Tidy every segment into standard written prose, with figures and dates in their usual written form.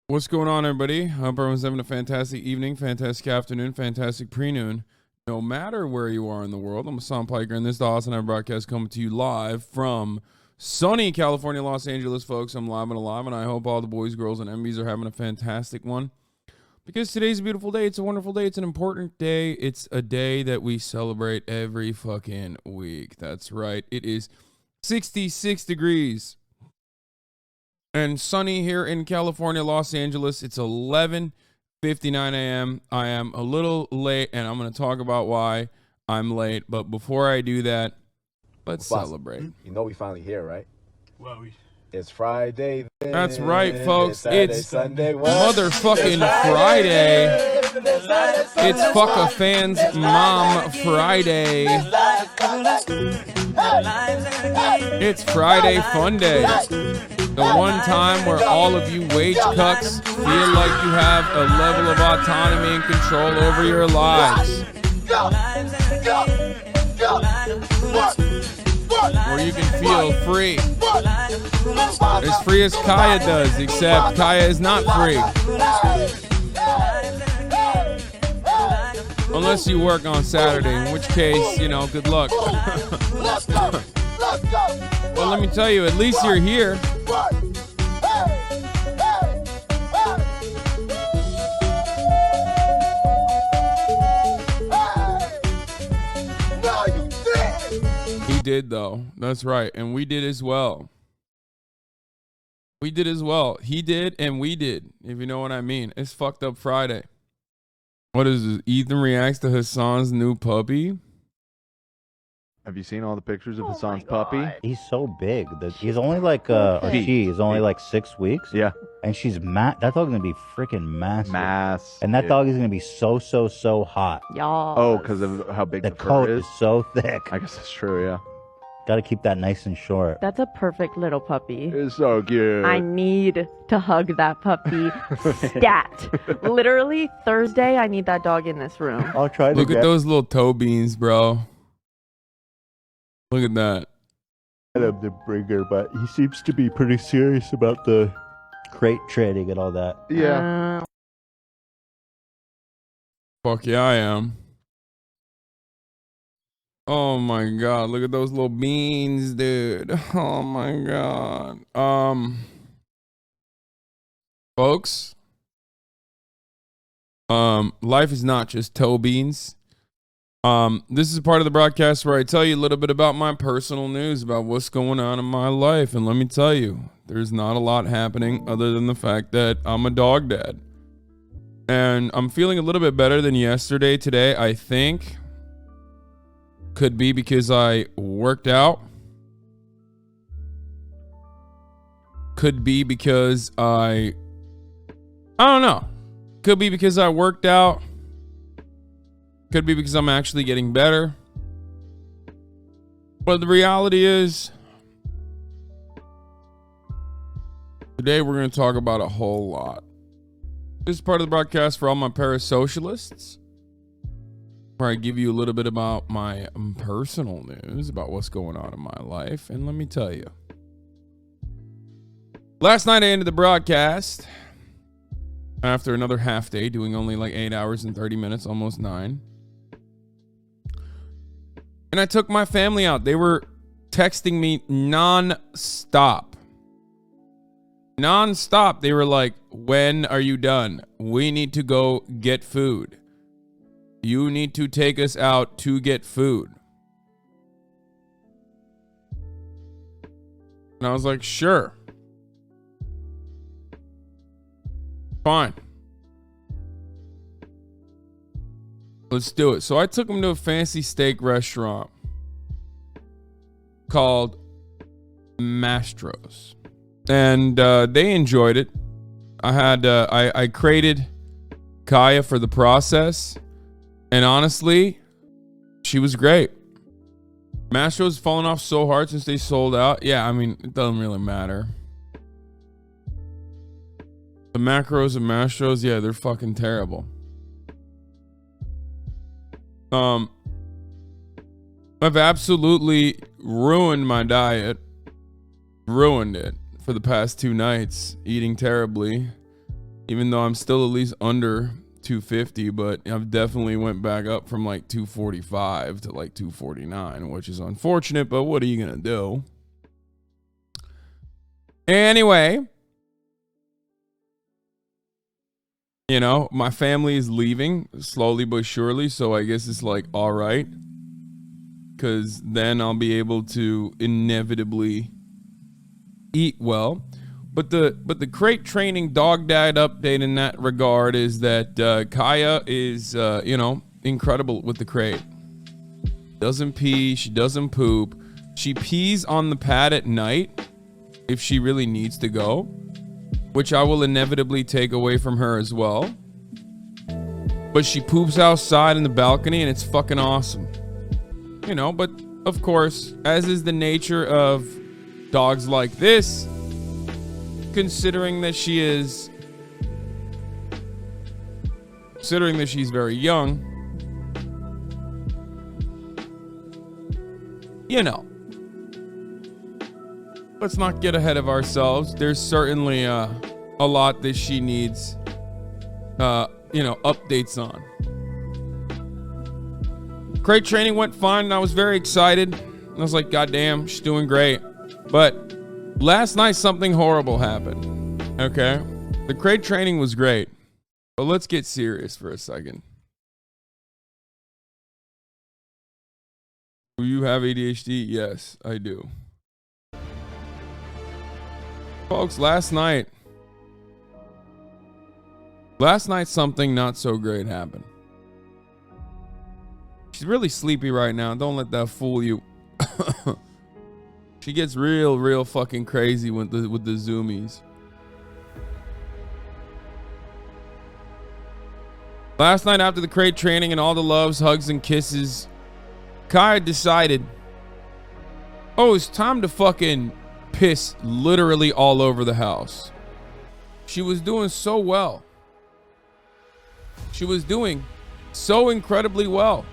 What's going on, everybody? Hope everyone's having a fantastic evening, fantastic afternoon, fantastic pre-noon. No matter where you are in the world, I'm Hasan Piker, and this is the HasanAbi broadcast coming to you live from sunny California, Los Angeles, folks. I'm live and alive, and I hope all the boys, girls, and MBs are having a fantastic one. Because today's a beautiful day. It's a wonderful day. It's an important day. It's a day that we celebrate every fucking week. That's right. It is 66 degrees and sunny here in California, Los Angeles. It's 11:59 a.m. I am a little late, and I'm going to talk about why I'm late. But before I do that, let's celebrate. You know we finally here, right? Well, It's Friday. That's right, folks. Saturday, It's Sunday, motherfucking Friday. It's Fuck a Fan's Mom Friday. It's Friday Fun Day. The one time where all of you wage cucks feel like you have a level of autonomy and control over your lives. Where you can feel free. As free as Kaya does, except Kaya is not free. Unless you work on Saturday, in which case, you know, good luck. Well, let me tell you, at least you're here. He did, though. That's right. And we did as well. We did as well. He did and we did, if you know what I mean. It's Fucked Up Friday. What is this? Ethan reacts to Hasan's new puppy? have you seen all the pictures of Hasan's puppy? He's so big. He's only like, or she is only like 6 weeks. Yeah. And she's that dog's gonna be freaking massive. And that yeah. dog is gonna be so hot. Y'all. Oh, because of how big The the coat fur is so thick. I guess that's true, yeah. Gotta keep that nice and short. That's a perfect little puppy. It's so cute. I need to hug that puppy. Stat. Literally, Thursday, I need that dog in this room. I'll try to Look at those little toe beans, bro. Look at that. him to bring her, but he seems to be pretty serious about the crate trading and all that. Yeah. Fuck yeah, I am. Oh my god, look at those little beans, dude. Oh my god. Folks, life is not just toe beans. This is part of the broadcast where I tell you a little bit about my personal news, about what's going on in my life. And let me tell you, there's not a lot happening other than the fact that I'm a dog dad. And I'm feeling a little bit better than yesterday today, I think. Could be because I worked out. Could be because I don't know. Could be because I worked out. Could be because I'm actually getting better. But the reality is, today we're going to talk about a whole lot. This is part of the broadcast for all my parasocialists, where I give you a little bit about my personal news, about what's going on in my life. And let me tell you, last night I ended the broadcast after another half day, doing only like 8 hours and 30 minutes, almost 9. And I took my family out. They were texting me non-stop. Non-stop. They were like, when are you done? We need to go get food. You need to take us out to get food. And I was like, sure. Fine. Let's do it. So I took them to a fancy steak restaurant called Mastro's. And they enjoyed it. I created Kaya for the process. And honestly, she was great. Mastro's fallen off so hard since they sold out. Yeah, I mean, it doesn't really matter. The macros and Mastros, yeah, they're fucking terrible. I've absolutely ruined my diet. Ruined it for the past 2 nights, eating terribly. Even though I'm still at least under 250, but I've definitely went back up from like 245 to like 249, which is unfortunate, but what are you gonna do? Anyway, you know, my family is leaving slowly but surely, so I guess it's like all right, because then I'll be able to inevitably eat well. But the crate training dog diet update in that regard is that Kaya is you know, incredible with the crate. Doesn't pee, she doesn't poop. She pees on the pad at night if she really needs to go, which I will inevitably take away from her as well. But she poops outside in the balcony and it's fucking awesome. You know, but of course, as is the nature of dogs like this, considering that she's very young, you know, let's not get ahead of ourselves. There's certainly a lot that she needs you know, updates on. Crate training went fine and I was very excited. I was like, God damn, she's doing great. But last night, something horrible happened. Okay? The crate training was great. But let's get serious for a second. Do you have ADHD? Yes, I do. Folks, last night something not so great happened. She's really sleepy right now. Don't let that fool you. She gets real fucking crazy with the zoomies. Last night after the crate training and all the loves, hugs, and kisses, Kaya decided, oh, it's time to fucking piss literally all over the house. She was doing so well. She was doing so incredibly well.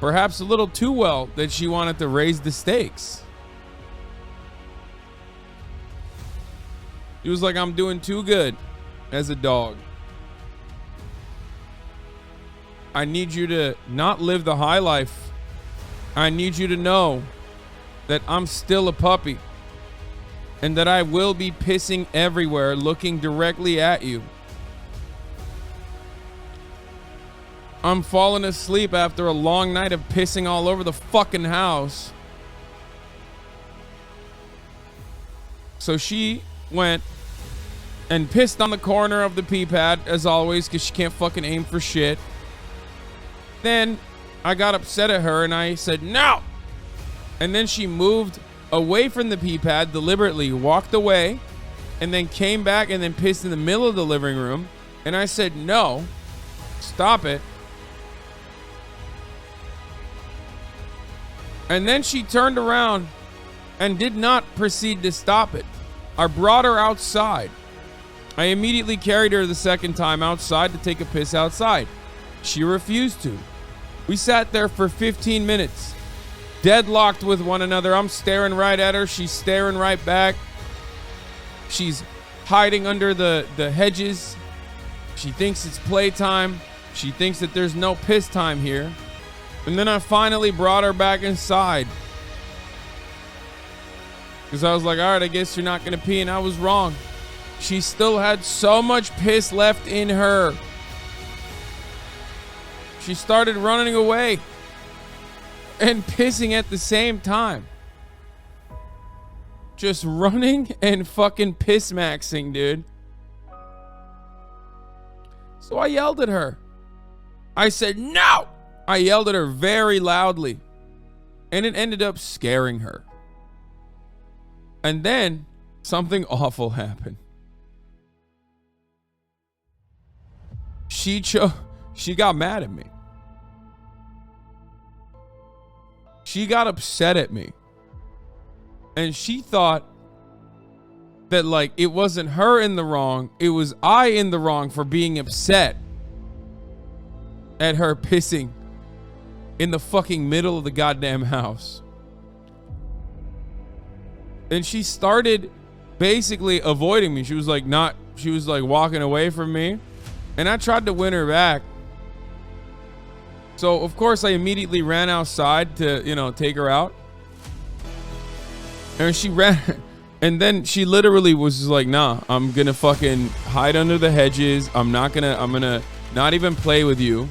Perhaps a little too well that she wanted to raise the stakes. She was like, I'm doing too good as a dog. I need you to not live the high life. I need you to know that I'm still a puppy and that I will be pissing everywhere looking directly at you. I'm falling asleep after a long night of pissing all over the fucking house. So she went and pissed on the corner of the pee pad, as always, because she can't fucking aim for shit. Then I got upset at her and I said, no! And then she moved away from the pee pad, deliberately walked away, and then came back and then pissed in the middle of the living room. And I said, no, stop it. And then she turned around and did not proceed to stop it. I brought her outside. I immediately carried her the second time outside to take a piss outside. She refused to. We sat there for 15 minutes, deadlocked with one another. I'm staring right at her. She's staring right back. She's hiding under the hedges. She thinks it's playtime. She thinks that there's no piss time here. And then I finally brought her back inside. Because I was like, all right, I guess you're not going to pee. And I was wrong. She still had so much piss left in her. She started running away and pissing at the same time. Just running and fucking piss maxing, dude. So I yelled at her. I said, no! I yelled at her very loudly. And it ended up scaring her. And then something awful happened. She got mad at me. she got upset at me. And she thought that like it wasn't her in the wrong, it was I in the wrong for being upset at her pissing in the fucking middle of the goddamn house. And she started basically avoiding me. She was like walking away from me. And I tried to win her back. So of course I immediately ran outside to, you know, take her out. And she ran, and then she literally was just like, nah, I'm gonna fucking hide under the hedges. I'm gonna not even play with you.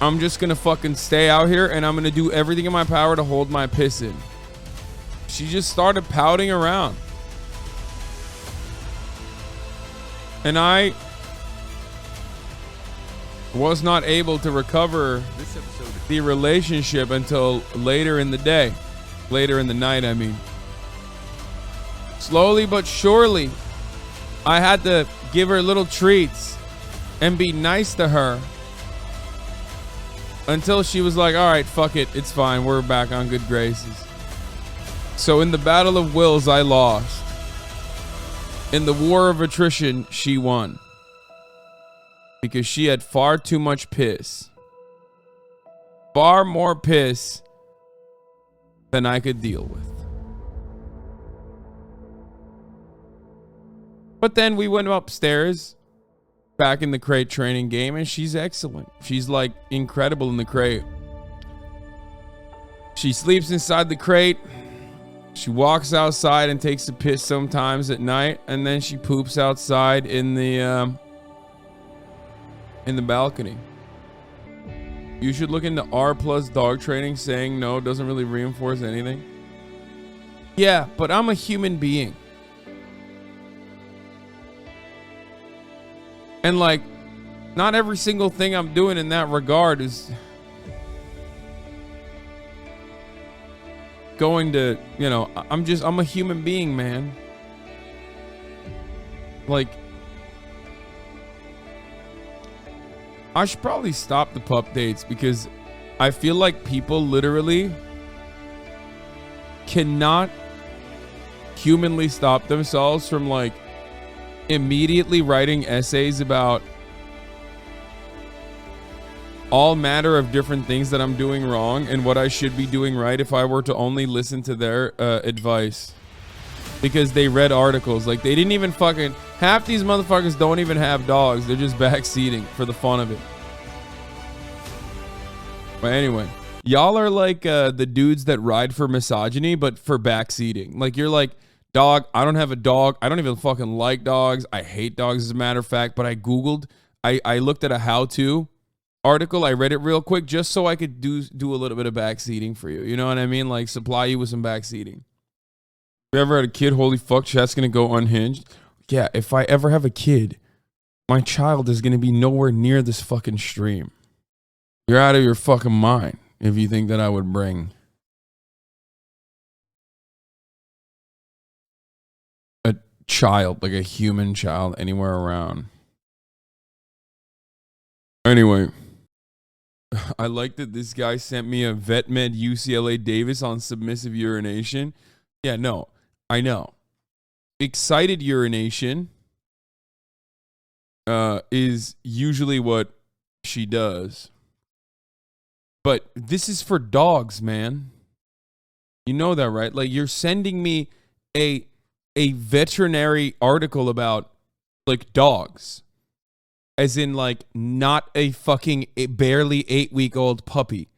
I'm just gonna fucking stay out here and I'm gonna do everything in my power to hold my piss in. She just started pouting around. And I was not able to recover the relationship until later in the day. Later in the night, I mean. Slowly but surely, I had to give her little treats and be nice to her until she was like, all right, fuck it, it's fine, we're back on good graces. So in the battle of wills, I lost. In the war of attrition, she won. Because she had far too much piss. Far more piss than I could deal with. But then we went upstairs, back in the crate training game, and she's excellent. She's like incredible in the crate. She sleeps inside the crate. She walks outside and takes a piss sometimes at night, and then she poops outside in the balcony. You should look into R+ dog training. Saying no doesn't really reinforce anything. Yeah, but I'm a human being. And like, not every single thing I'm doing in that regard is going to, you know, I'm a human being, man. Like, I should probably stop the pup dates because I feel like people literally cannot humanly stop themselves from like immediately writing essays about all matter of different things that I'm doing wrong and what I should be doing right if I were to only listen to their advice. Because they read articles. Like, they didn't even fucking... Half these motherfuckers don't even have dogs. They're just backseating for the fun of it. But anyway, y'all are like the dudes that ride for misogyny, but for backseating. Like, you're like, dog, I don't have a dog. I don't even fucking like dogs. I hate dogs, as a matter of fact. But I Googled. I looked at a how-to article. I read it real quick just so I could do a little bit of backseating for you. You know what I mean? Like, supply you with some backseating. If you ever had a kid, holy fuck, chat's gonna go unhinged. Yeah, if I ever have a kid, my child is gonna be nowhere near this fucking stream. You're out of your fucking mind if you think that I would bring a child, like a human child, anywhere around. Anyway, I like that this guy sent me a vet med UCLA Davis on submissive urination. Yeah, no. I know. Excited urination is usually what she does. But this is for dogs, man. You know that, right? Like, you're sending me a veterinary article about, like, dogs. As in, like, not a fucking barely 8-week-old puppy.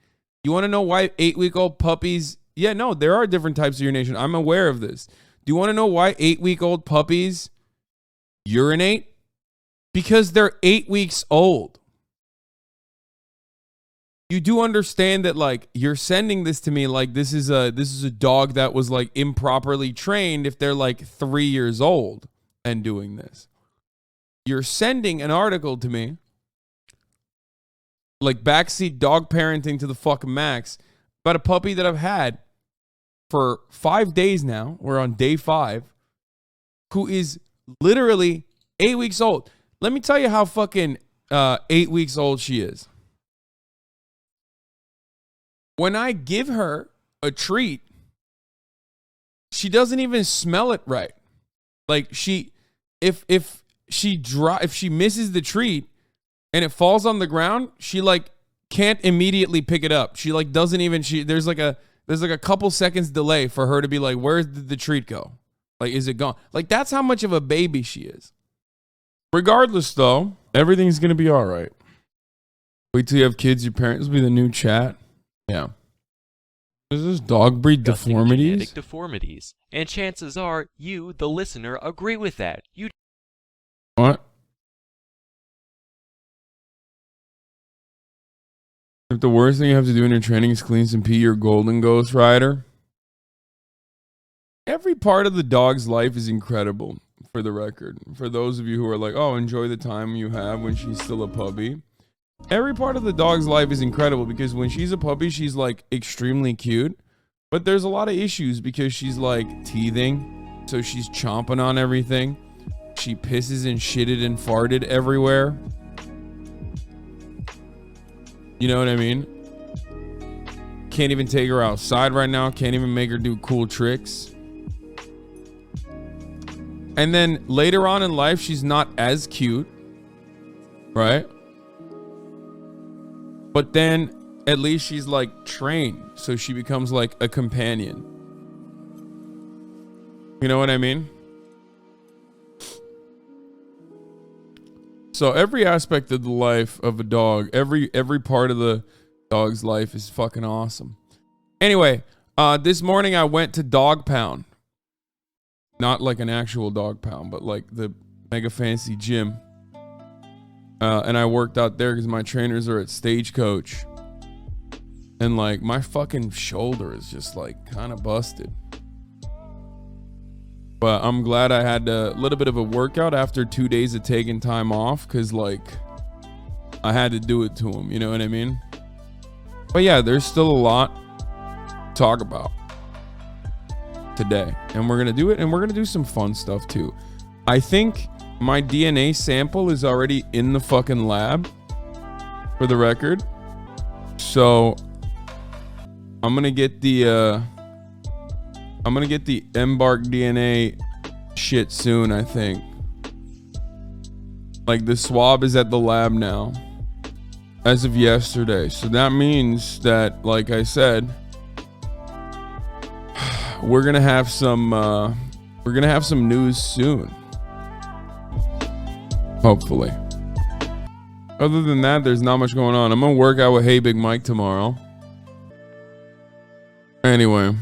You want to know why 8-week-old puppies... Yeah, no, there are different types of urination. I'm aware of this. Do you want to know why 8-week-old puppies urinate? Because they're 8 weeks old. You do understand that, like, you're sending this to me like this is a dog that was like improperly trained if they're like 3 years old and doing this. You're sending an article to me like backseat dog parenting to the fucking max about a puppy that I've had for 5 days now. We're on day 5, who is literally 8 weeks old. Let me tell you how fucking 8 weeks old she is. When I give her a treat, she doesn't even smell it right. Like if she misses the treat and it falls on the ground, she like can't immediately pick it up. She like doesn't even there's like a couple seconds delay for her to be like, where did the treat go? Like, is it gone? Like, that's how much of a baby she is. Regardless, though, everything's gonna be all right. Wait till you have kids. Your parents will be the new chat. Yeah. Is this dog breed deformities? Genetic deformities. And chances are you, the listener, agree with that. You What? If the worst thing you have to do in your training is clean some pee, you're golden Ghost Rider. Every part of the dog's life is incredible, for the record. For those of you who are like, oh, enjoy the time you have when she's still a puppy. Every part of the dog's life is incredible because when she's a puppy, she's like extremely cute. But there's a lot of issues because she's like teething. So she's chomping on everything. She pisses and shitted and farted everywhere. You know what I mean? Can't even take her outside right now. Can't even make her do cool tricks. And then later on in life, she's not as cute. Right? But then at least she's like trained. So she becomes like a companion. You know what I mean? So every aspect of the life of a dog, every part of the dog's life is fucking awesome. Anyway, this morning I went to Dog Pound. Not like an actual dog pound, but like the mega fancy gym. And I worked out there because my trainers are at Stagecoach. And like my fucking shoulder is just like kind of busted. But I'm glad I had a little bit of a workout after 2 days of taking time off because like I had to do it to him, you know what I mean? But yeah, there's still a lot to talk about today. And we're going to do it and we're going to do some fun stuff too. I think my DNA sample is already in the fucking lab for the record. So I'm going to get the Embark DNA shit soon, I think. Like the swab is at the lab now as of yesterday. So that means that, like I said, we're going to have some news soon. Hopefully. Other than that, there's not much going on. I'm going to work out with Hey Big Mike tomorrow. Anyway.